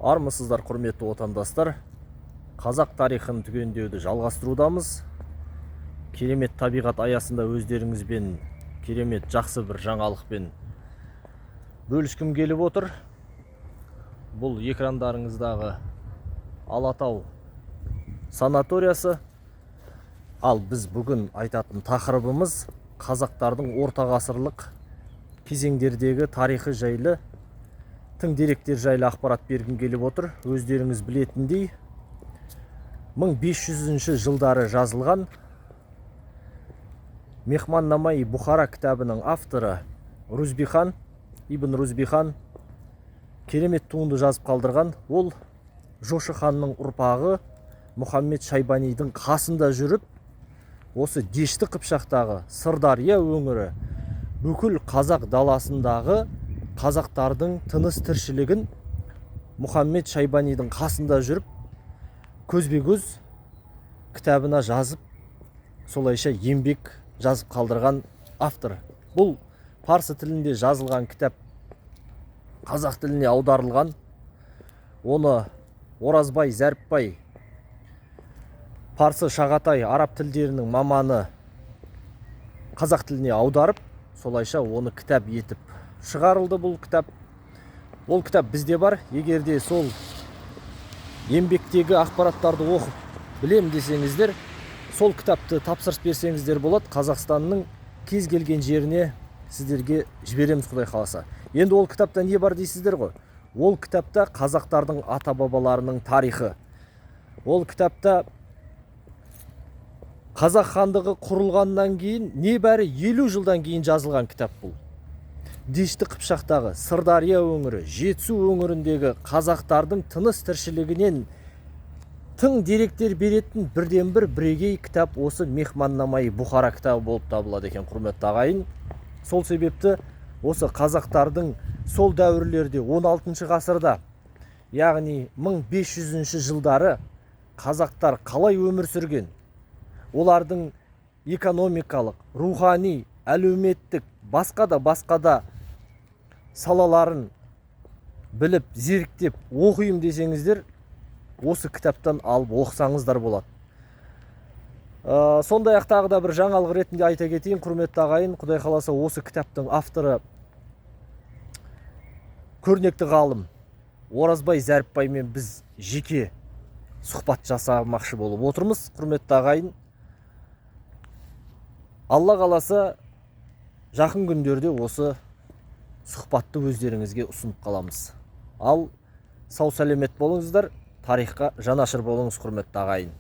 Армысыздар, құрметті отандастар. Қазақ тарихын түгендеуді жалғастырудамыз. Керемет табиғат аясында өздеріңізбен керемет жақсы бір жаңалықпен бөліскім келіп отыр. Бұл экрандарыңыздағы Алатау санаториясы. Ал біз бүгін айтатын тақырыбымыз қазақтардың ортағасырлық кезеңдердегі тарихы жайлы тың деректер жайлы ақпарат бергім келіп отыр. Өздеріңіз білетіндей 1500 жылдары жазылған Мехман-Намаи Бұхара кітабының авторы Ибн Рузбихан керемет туынды жазып қалдырған. Ол Жошы ханның ұрпағы Мұхаммед Шайбанидың қасында жүріп, осы Дешті Қыпшақтағы Сырдария өңірі бүкіл қазақ даласындағы қазақтардың тыныс тіршілігін Мұхаммед Шайбанидың қасында жүріп, көзбе-көз кітабына жазып, солайша еңбек жазып қалдырған автор. Бұл парсы тілінде жазылған кітап қазақ тіліне аударылған. Оны Оразбай, Зәріпбай, парсы, шағатай, араб тілдерінің маманы қазақ тіліне аударып, солайша оны кітап етіп шығарылды бұл кітап. Ол кітап бізде бар. Егерде сол еңбектегі ақпараттарды оқып білем десеңіздер, сол кітапты тапсырыс берсеңіздер болады. Қазақстанның кез келген жеріне сіздерге жібереміз, Құдай қаласа. Енді ол кітапта не бар дейсіздер ғой? Ол кітапта қазақтардың ата-бабаларының тарихы. Ол кітапта Қазақ хандығы құрылғаннан кейін, небәрі 50 жылдан кейін жазылған кітап бұл. Дешті Қыпшақтағы Сырдария өңірі, Жетісу өңіріндегі қазақтардың тыныс тіршілігінен тың деректер беретін бірден бір бірегей кітап осы Мехман-Намаи Бұхара кітабы болып табылады екен, құрметті ағайын. Сол себепті осы қазақтардың сол дәуірлерде 16 ғасырда, яғни 1500 жылдары қазақтар қалай өмір сүрген, олардың экономикалық, рухани, әлеуметтік, басқа да салаларын біліп, зеріктеп, оқиым десеңіздер, осы кітаптан алып оқысаңыздар болады. Сондай-ақ тағы да бір жаңалық ретінде айта кетейін, құрметті ағайын, Құдай қаласа осы кітаптың авторы көрнекті ғалым Оразбай, Зәріпбаймен біз жеке сұхбат жасамақшы болып отырмыз, құрметті ағайын. Алла қаласа жақын күндерде осы сұхбатты өздеріңізге ұсынып қаламыз. Ал сау сәлемет болыңыздар, тарихқа жанашыр болыңыз, құрметті ағайын.